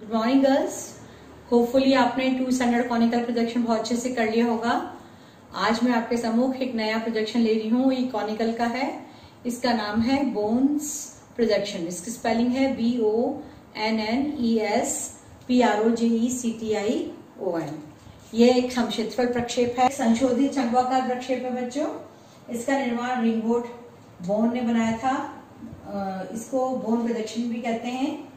Good morning girls. Hopefully आपने 2 standard conical projection बहुत अच्छे से कर लिया होगा। आज मैं आपके सम्मुख एक नया प्रोजेक्शन ले रही हूँ। ये कॉनिकल का है, इसका नाम है बोन्स प्रोजेक्शन। इसकी स्पेलिंग है BONNES PROJECTION। यह एक समक्षेत्रफल प्रक्षेप है, संशोधित शंक्वाकार प्रक्षेप है बच्चों। इसका निर्माण रिंगवोट बोन ने बनाया था। इसको बोन प्रोजेक्शन भी कहते हैं,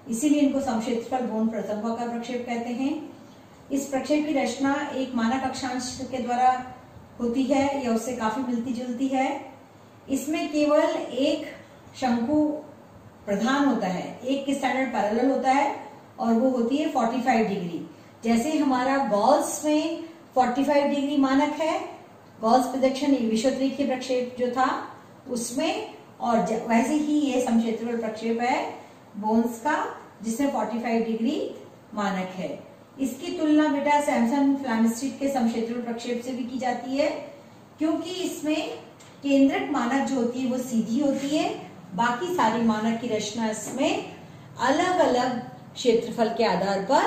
इसीलिए इनको समक्षेत्रफल बोन शंक्वाकार प्रक्षेप कहते हैं। इस प्रक्षेप की रचना एक मानक अक्षांश के द्वारा होती है या उससे काफी मिलती जुलती है। इसमें केवल एक शंकु प्रधान होता है, एक स्टैंडर्ड पैरेलल होता है और वो होती है 45 डिग्री। जैसे हमारा गॉल्स में 45 डिग्री मानक है, गॉल्स प्रोजेक्शन विषुवतरीय प्रक्षेप जो था उसमें, और वैसे ही ये समक्षेत्रफल प्रक्षेप है बोन्स का, जिसमें 45 डिग्री मानक है। इसकी तुलना बेटा सैमसन फ्लैमिस्टीड के समक्षेत्रफल प्रक्षेप से भी की जाती है, क्योंकि इसमें केंद्रक मानक जो होती है वो सीधी होती है, बाकी सारी मानक की रचना इसमें अलग अलग क्षेत्रफल के आधार पर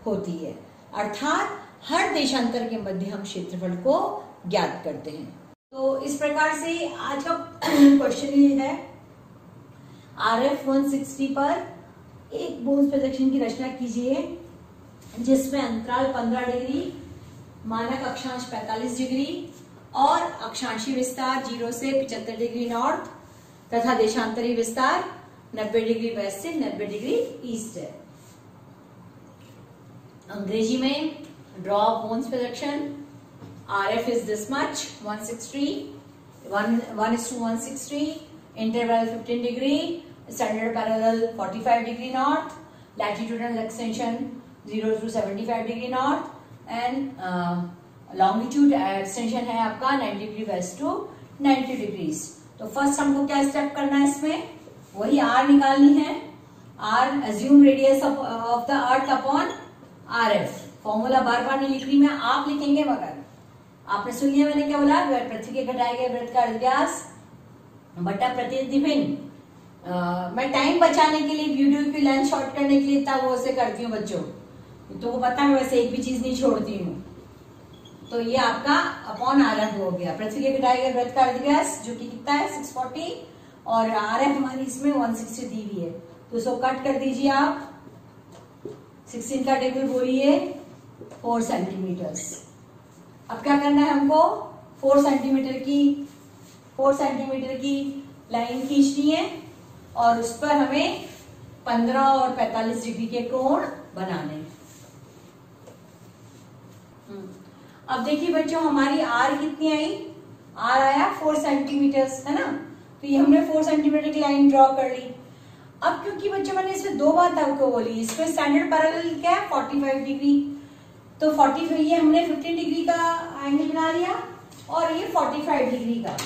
होती है। अर्थात हर देशांतर के मध्य हम क्षेत्रफल को ज्ञात करते हैं। तो इस प्रकार से आज का क्वेश्चन ये है, RF 160 पर एक बोन्स प्रोजेक्शन की रचना कीजिए जिसमें अंतराल 15 डिग्री, मानक अक्षांश 45 डिग्री और अक्षांशीय विस्तार 0 से 75 डिग्री नॉर्थ तथा देशांतरीय विस्तार 90 डिग्री वेस्ट से 90 डिग्री ईस्ट है। अंग्रेजी में draw bones projection. RF is this much, 160, 1:160, interval 15 degree, standard parallel 45 degree north, latitudinal extension 0 to 75 degree north, and longitude extension है आपका 90 degree west to 90 degrees। तो first हमको क्या स्टेप करना है, इसमें वही R निकालनी है। R assume radius of the earth upon RF। Formula बार बार नहीं लिख रही मैं, आप लिखेंगे, मगर आपने सुन लिया मैंने क्या बोला, पृथ्वी के घटाए गए वृत्त का व्यास बटा प्रतिनिधि भिन्न। मैं टाइम बचाने के लिए, वीडियो की लेंथ शॉर्ट करने के लिए इतना वो से करती हूँ बच्चों, तो वो पता है वैसे एक भी चीज नहीं छोड़ती हूँ। तो ये आपका अपॉन RF हो गया, पृथ्वी के घटाए गए वृत्त का व्यास जो कि कितना है 640, और RF हमारी इसमें 160 दी हुई है, तो इसको कट कर दीजिए आप। 16 का टेबल बोलिए 4 सेंटीमीटर। अब क्या करना है हमको, 4 सेंटीमीटर की लाइन खींचनी है और उस पर हमें 15 और 45 डिग्री के कोण बनाने हैं। अब देखिए बच्चों, हमारी R कितनी आई, R आया 4 सेंटीमीटर, है ना। तो ये हमने 4 सेंटीमीटर की लाइन ड्रॉ कर ली। अब क्योंकि बच्चों मैंने इसमें दो बात आपको बोली, इसमें स्टैंडर्ड पैरेलल क्या है 45 डिग्री, तो 45 ये हमने 15 डिग्री का एंगल बना लिया और ये 45 डिग्री का,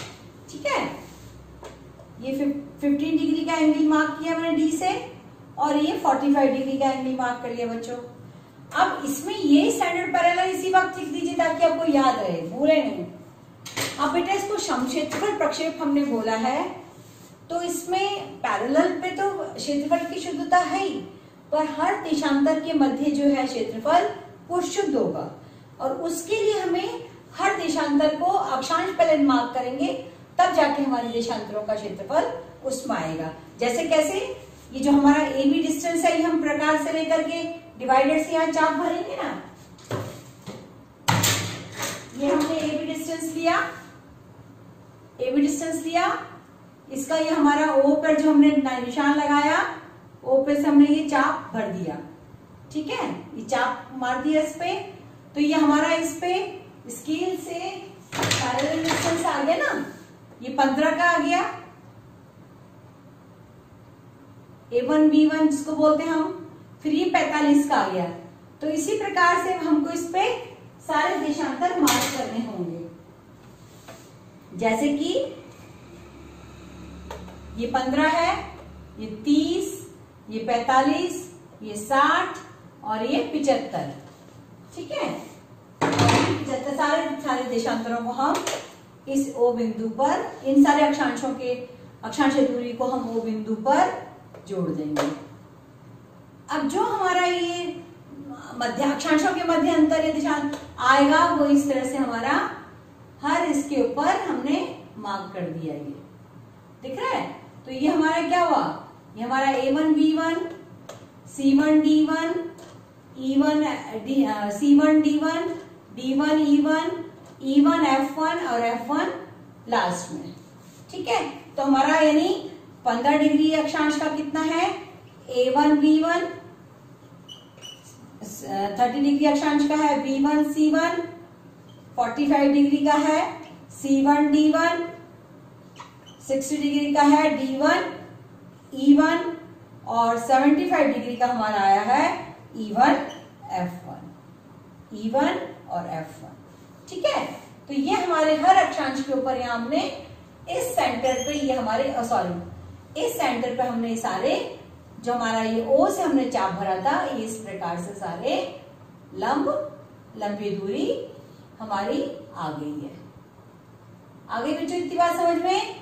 ठीक है। ये 15 डिग्री का एंगल मार्क किया मैंने D से, और ये 45 डिग्री का एंगल मार्क कर लिया बच्चों। अब इसमें ये स्टैंडर्ड पैरेलल इसी वक्त लिख दीजिए ताकि आपको याद रहे, भूले नहीं। अब बेटा इसको समक्षेत्रफल प्रक्षेप हमने बोला है, तो इसमें पैरेलल पे तो क्षेत्रफल की शुद्धता है ही, पर हर देशांतर के मध्य जो है क्षेत्रफल वो शुद्ध होगा, और उसके लिए हमें हर देशांतर को अक्षांश पहले मार्क करेंगे, तब जाके हमारे देशांतरों का क्षेत्रफल उसमें आएगा। जैसे कैसे, ये जो हमारा AB डिस्टेंस है, ये हम प्रकार से लेकर के डिवाइडर से यहाँ चाप भरेंगे ना। ये हमने AB डिस्टेंस लिया, इसका ये हमारा O पर जो हमने निशान लगाया, O पे से हमने ये चाप भर दिया, ठीक है। ये चाप मार दिया इस पे, तो ये हमारा इस पे स्केल से पैरेलल डिस्टेंस आ गया ना, ये 15 का आ गया, A1 B1 जिसको बोलते हैं हम, फिर ये 45 का आ गया। तो इसी प्रकार से हमको इस पे सारे देशांतर मार्क करने होंगे, जैसे कि ये 15 है, ये 30, ये 45, ये 60 और ये 75, ठीक है। 75 सारे देशांतरों को हम इस O बिंदु पर, इन सारे अक्षांशों के अक्षांश दूरी को हम O बिंदु पर जोड़ देंगे। अब जो हमारा ये मध्य अक्षांशों के मध्य अंतर या दिशांत आएगा वो इस तरह से हमारा हर इसके ऊपर हमने मार्क कर दिया। ये दिख रहा है। तो ये हमारा क्या हुआ, ये हमारा A1 B1, C1 D1, E1 C1 D1, D1 E1, E1 F1 और F1 लास्ट में। ठीक है, तो हमारा यानी 15 डिग्री अक्षांश का कितना है A1 B1, 30 डिग्री अक्षांश का है B1 C1, 45 डिग्री का है C1 D1, 60 डिग्री का है D1 E1 और 75 डिग्री का हमारा आया है E1 F1, E1 और F1। ठीक है, तो ये हमारे हर अक्षांश के ऊपर यहाँ हमने इस सेंटर पे ये हमारे इस सेंटर पे हमने सारे जो हमारा ये O से हमने चाप भरा था ये इस प्रकार से सारे लंबी दूरी हमारी आ गई है। आगे बच्चों इतनी बात समझ में,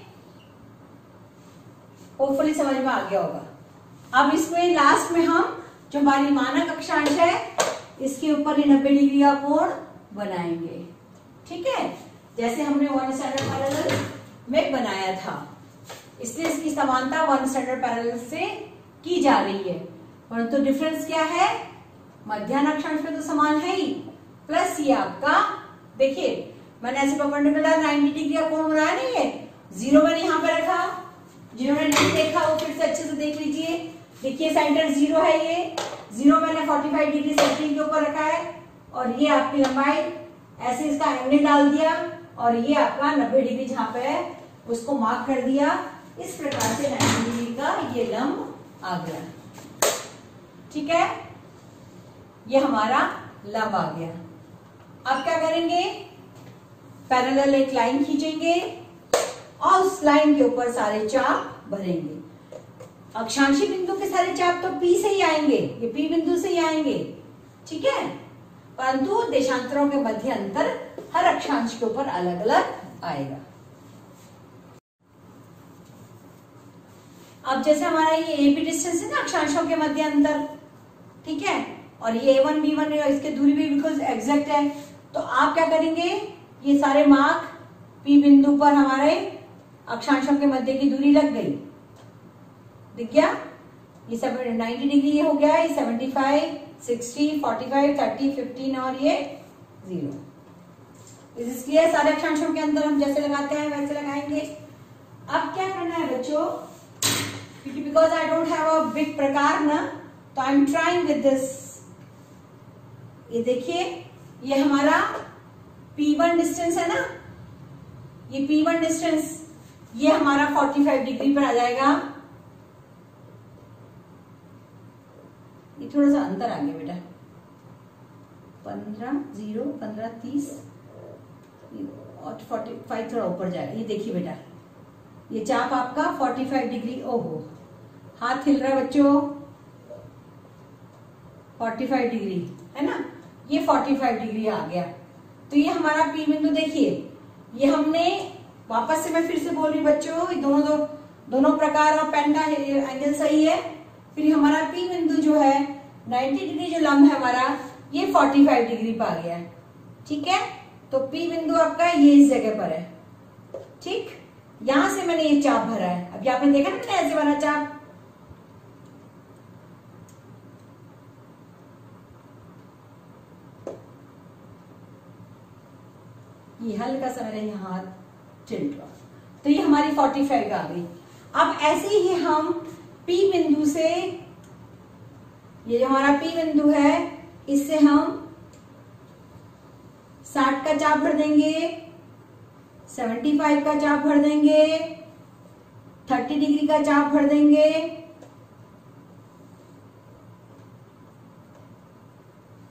होपफुली समझ में आ गया होगा। अब इसमें लास्ट में हम जो हमारी मानक अक्षांश है इसके ऊपर ये 90 डिग्री का कोण बनाएंगे। ठीक है, जैसे हमने वन स्टैंडर्ड पैरेलल में बनाया था, इसलिए इसकी समानता वन स्टैंडर्ड पैरेलल से की जा रही है, परंतु डिफरेंस क्या है, मध्याह्न अक्षांश में तो समान है ही, प्लस ये आपका देखिए मैंने ऐसे परपेंडिकुलर 90 डिग्री का कोण बनाया नहीं है, जीरो मैंने यहाँ पे रखा, जिन्होंने नहीं देखा वो फिर से अच्छे से देख लीजिए। देखिए सेंटर जीरो है, ये जीरो मैंने 45 डिग्री सेंटरिंग के ऊपर रखा है और ये आपकी लंबाई ऐसे इसका एंगल डाल दिया और ये आपका 90 डिग्री जहां पे है उसको मार्क कर दिया। इस प्रकार से 90 डिग्री का ये लंब आ गया। ठीक है, ये हमारा लंब आ गया। अब क्या करेंगे, पैरेलल एक लाइन खींचेंगे और उस लाइन के ऊपर सारे चाप भरेंगे। अक्षांशी बिंदु के सारे चाप तो P से ही आएंगे, ये P बिंदु से ही आएंगे। ठीक है, परंतु देशांतरों के मध्य अंतर हर अक्षांश के ऊपर अलग अलग आएगा। अब जैसे हमारा ये AP डिस्टेंस है ना अक्षांशों के मध्य अंतर, ठीक है, और ये A1 B1 इसके दूरी भी बिल्कुल एग्जैक्ट है, तो आप क्या करेंगे, ये सारे मार्क P बिंदु पर हमारे अक्षांशों के मध्य की दूरी लग गई, दिख गया। ये सब 90 डिग्री ये हो गया, ये 75, 60, 45, 30, 15 और ये 0। इसलिए सारे अक्षांशों के अंदर हम जैसे लगाते हैं वैसे लगाएंगे। अब क्या करना है बच्चों, क्योंकि because I don't have a big प्रकार ना, तो I am trying with this. ये देखिए ये हमारा P1 डिस्टेंस है ना, ये P1 डिस्टेंस ये हमारा 45 डिग्री पर आ जाएगा। ये थोड़ा सा अंतर आ गया बेटा, 15, 0, 15, 30 और 45 थोड़ा ऊपर जाएगा। ये देखिए बेटा, ये चाप आपका 45 डिग्री, ओहो हाथ हिल रहा है बच्चों, 45 डिग्री है ना, ये 45 डिग्री आ गया। तो ये हमारा P बिंदु देखिए, ये हमने वापस से मैं फिर से बोल रही बच्चों, दोनों प्रकार और पेन का एंगल सही है। फिर हमारा P बिंदु जो है 90 डिग्री जो लंब है हमारा ये 45 डिग्री पर आ गया है। ठीक है, तो P बिंदु आपका ये इस जगह पर है। ठीक, यहां से मैंने ये चाप भरा है। अभी आपने देखा ना मैंने ऐसे भरा चाप, ये हल्का सा मेरे यहाँ हाथ टिल्ट हुआ, तो ये हमारी 45 आ गई। अब ऐसे ही हम P बिंदु से, ये जो हमारा P बिंदु है इससे हम 60 का चाप भर देंगे, 75 का चाप भर देंगे, 30 डिग्री का चाप भर देंगे,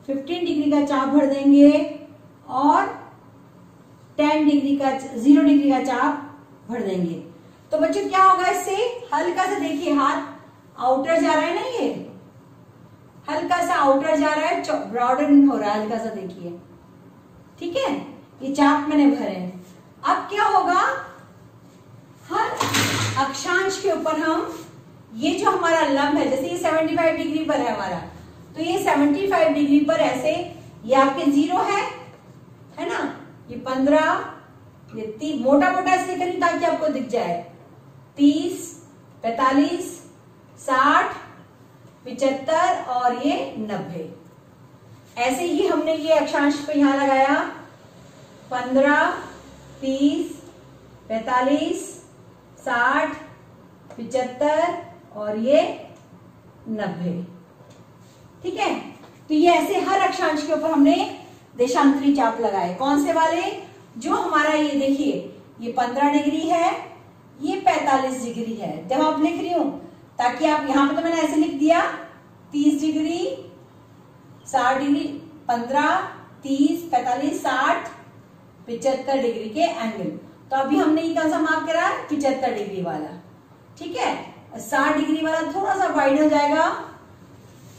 15 डिग्री का चाप भर देंगे और 10 डिग्री का 0 डिग्री का चाप भर देंगे। तो बच्चों क्या होगा, इससे हल्का सा देखिए हाथ आउटर जा रहा है ना, ये हल्का सा आउटर जा रहा है, ब्रॉडन हो रहा है हल्का सा, देखिए। ठीक है, ये चाप मैंने भरे हैं। अब क्या होगा, हर अक्षांश के ऊपर हम ये जो हमारा लंब है, जैसे ये 75 डिग्री पर है हमारा, तो ये 75 डिग्री पर ऐसे ये आपके 0 है ना, ये 15, ये 30, मोटा मोटा इसलिए करें ताकि आपको दिख जाए, 30, 45, 60, 75 और ये 90। ऐसे ही हमने ये अक्षांश को यहां लगाया, 15, 30, 45, 60, 75 और ये 90। ठीक है, तो ये ऐसे हर अक्षांश के ऊपर हमने देशांतरी चाप लगाए। कौन से वाले? जो हमारा ये देखिए, ये 15 डिग्री है, ये 45 डिग्री है। जब आप लिख रही हूं ताकि आप यहां पे, तो मैंने ऐसे लिख दिया 30 डिग्री, 60 डिग्री, 15, 30, 45, 60, 75 डिग्री के एंगल। तो अभी हमने ये कौन सा मार्क करा? 75 डिग्री वाला। ठीक है, 60 डिग्री वाला थोड़ा सा वाइड हो जाएगा,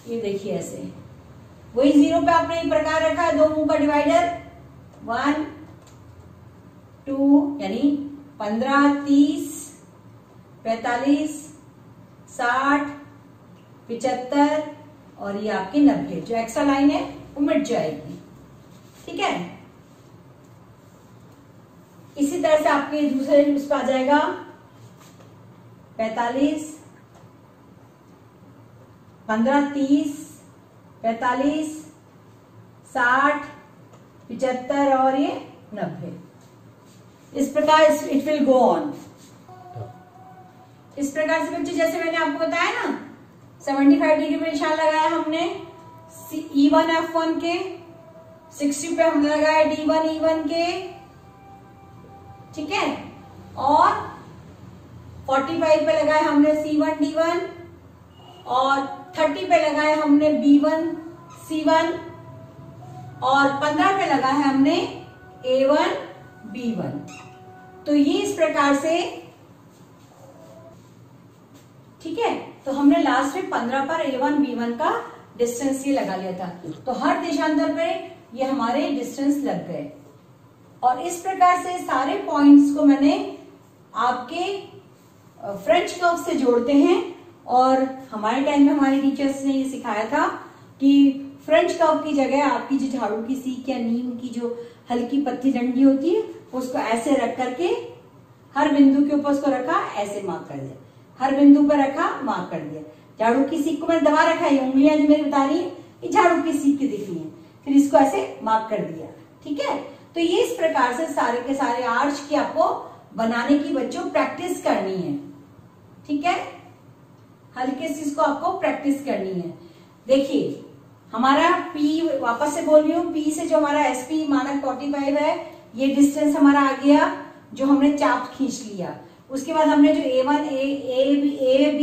ये देखिए ऐसे। वही 0 पे आपने एक प्रकार रखा है, 2 मुंह का डिवाइडर, 1, 2, यानी 15, 30, 45, 60, 75 और ये आपकी 90। जो एक्स्ट्रा लाइन है वो मिट जाएगी। ठीक है, इसी तरह से आपके दूसरे उस पर आ जाएगा 45, 15, 30, 45, 60, 75 और ये 90। इस प्रकार इट विल गो ऑन। इस प्रकार से बच्चे, जैसे मैंने आपको बताया ना, 75 डिग्री में निशान लगाया हमने E1 F1 के, 60 पे हमने लगाया D1 E1 के, ठीक है, और 45 पे लगाया हमने C1 D1 और 30 पे लगाया हमने B1 C1 और 15 पे लगाया हमने A1 B1। तो ये इस प्रकार से, ठीक है, तो हमने लास्ट में 15 पर A1 B1 का डिस्टेंस ये लगा लिया था। तो हर देशांतर पे ये हमारे डिस्टेंस लग गए और इस प्रकार से सारे पॉइंट्स को मैंने आपके फ्रेंच कर्व से जोड़ते हैं। और हमारे टाइम में हमारे टीचर्स ने ये सिखाया था कि फ्रेंच कर्व की जगह आपकी जो झाड़ू की सीख या नीम की जो हल्की पत्ती डंडी होती है उसको ऐसे रख करके हर बिंदु के ऊपर उसको रखा, ऐसे मार्क कर दिया, हर बिंदु पर रखा, मार्क कर दिया। झाड़ू की सीख को मैंने दबा रखा है, उंगलियां जो मेरी बता रही है ये झाड़ू की सीख की दिख रही है, फिर इसको ऐसे मार्क कर दिया। ठीक है, तो ये इस प्रकार से सारे के सारे आर्च की आपको बनाने की बच्चों प्रैक्टिस करनी है। ठीक है, हल्के से इसको आपको प्रैक्टिस करनी है। देखिए हमारा P, वापस से बोल रही हूँ, P से जो हमारा SP मानक 45 है, ये डिस्टेंस हमारा आ गया जो हमने चाप खींच लिया। उसके बाद हमने जो A1 A B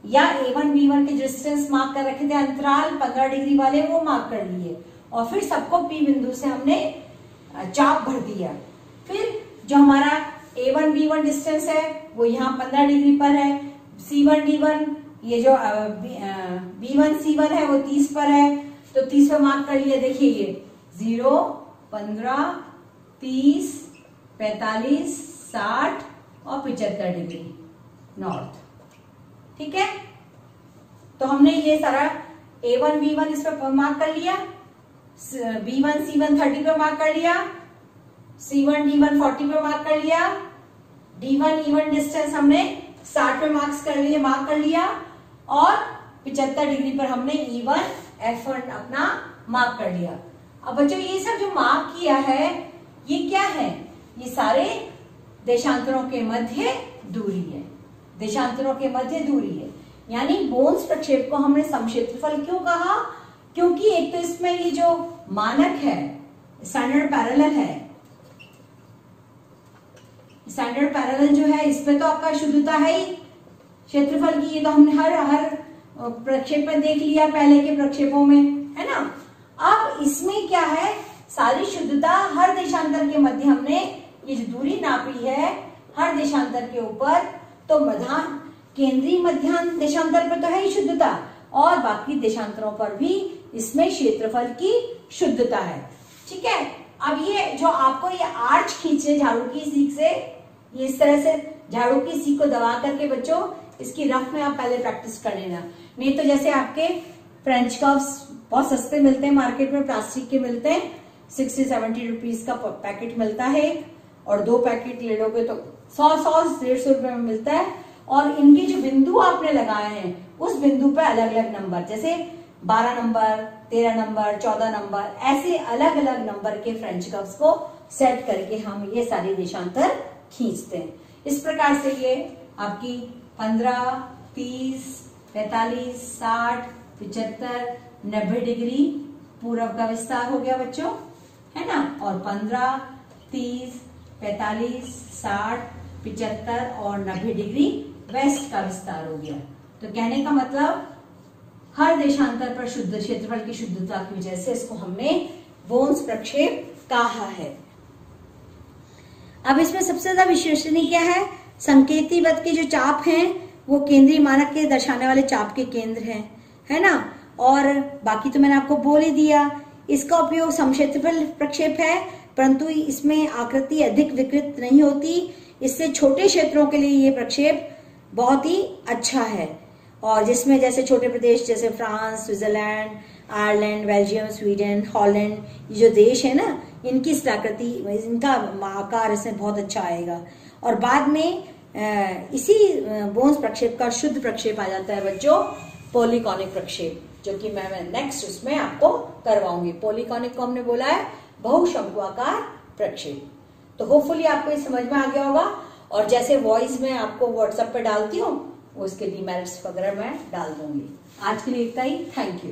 या A1 B1 के डिस्टेंस मार्क कर रखे थे अंतराल 15 डिग्री वाले, वो मार्क कर लिए और फिर सबको P बिंदु से हमने चाप भर दिया। फिर जो हमारा A1 B1 डिस्टेंस है वो यहाँ 15 डिग्री पर है, C1 D1 ये जो B1 C1 है वो 30 पर है, तो 30 पर मार्क कर लिया। देखिए ये 0, 15, 30, 45, 60 और 75 डिग्री नॉर्थ। ठीक है, तो हमने ये सारा A1 B1 इस पर मार्क कर लिया, B1 C1 30 पे मार्क कर लिया, C1 D1 40 पे मार्क कर लिया, D1 E1 डिस्टेंस हमने 60 पे मार्क कर लिया और 75 डिग्री पर हमने E1 F1 अपना मार्क कर लिया। अब बच्चों ये सब जो मार्क किया है ये क्या है? ये सारे देशांतरों के मध्य दूरी है, देशांतरों के मध्य दूरी है। यानी बोन्स प्रक्षेप को हमने समक्षेत्रफल क्यों कहा? क्योंकि एक तो इसमें ये जो मानक है स्टैंडर्ड पैरेलल है, स्टैंडर्ड पैरेलल जो है इसमें तो आपका शुद्धता है ही क्षेत्रफल की। ये तो हमने हर प्रक्षेप में देख लिया पहले के प्रक्षेपों में, है ना। अब इसमें क्या है, सारी शुद्धता हर देशांतर के मध्य हमने ये जो दूरी नापी है हर देशांतर के ऊपर, तो मध्यान्ह केंद्रीय मध्यान्ह देशांतर पर तो है ही शुद्धता और बाकी देशांतरों पर भी इसमें क्षेत्रफल की शुद्धता है। ठीक है, अब ये जो आपको ये आर्च खींचे झाड़ू की सीख से, ये इस तरह से झाड़ू की सीख को दबा करके बच्चों इसकी रफ में आप पहले प्रैक्टिस कर लेना, नहीं तो जैसे आपके फ्रेंच कर्व्स बहुत सस्ते मिलते हैं मार्केट में, प्लास्टिक के मिलते हैं, 60-70 रुपीज का पैकेट मिलता है, और 2 पैकेट ले लोगे तो 100-150 रुपए में मिलता है। और इनके जो बिंदु आपने लगाए हैं उस बिंदु पे अलग अलग नंबर, जैसे 12 नंबर, 13 नंबर, 14 नंबर, ऐसे अलग अलग नंबर के फ्रेंच कर्व्स को सेट करके हम ये सारे देशांतर खींचते हैं। इस प्रकार से ये आपकी 15, 30, 45, 60, 75, 90 डिग्री पूर्व का विस्तार हो गया बच्चों, है ना। और 15, 30, 45, 60, 75 और 90 डिग्री वेस्ट का विस्तार हो गया। तो कहने का मतलब हर देशांतर पर शुद्ध क्षेत्रफल की शुद्धता की वजह से इसको हमने बोन्स प्रक्षेप कहा है। अब इसमें सबसे ज्यादा विश्वसनीय क्या है, संकेती वृत्त के जो चाप हैं वो केंद्रीय मानक के दर्शाने वाले चाप के केंद्र हैं, है ना। और बाकी तो मैंने आपको बोल ही दिया। इसका उपयोग समक्षेत्रफल प्रक्षेप है, परंतु इसमें आकृति अधिक विकृत नहीं होती, इससे छोटे क्षेत्रों के लिए ये प्रक्षेप बहुत ही अच्छा है। और जिसमें जैसे छोटे प्रदेश जैसे France, Switzerland, Ireland, Belgium, Sweden, Holland, ये जो देश है ना, इनकी आकृति, इनका आकार इसमें बहुत अच्छा आएगा। और बाद में इसी बोन्स प्रक्षेप का शुद्ध प्रक्षेप आ जाता है बच्चों, पॉलीकॉनिक प्रक्षेप, जो कि मैं नेक्स्ट उसमें आपको करवाऊंगी। पॉलीकॉनिक को हमने बोला है बहुशंकुआकार प्रक्षेप। तो होपफुली आपको ये समझ में आ गया होगा। और जैसे वॉइस में आपको व्हाट्सएप पे डालती हूँ, उसके डीमेरिट्स वगैरह मैं डाल दूंगी। आज के लिए इतना ही, थैंक यू।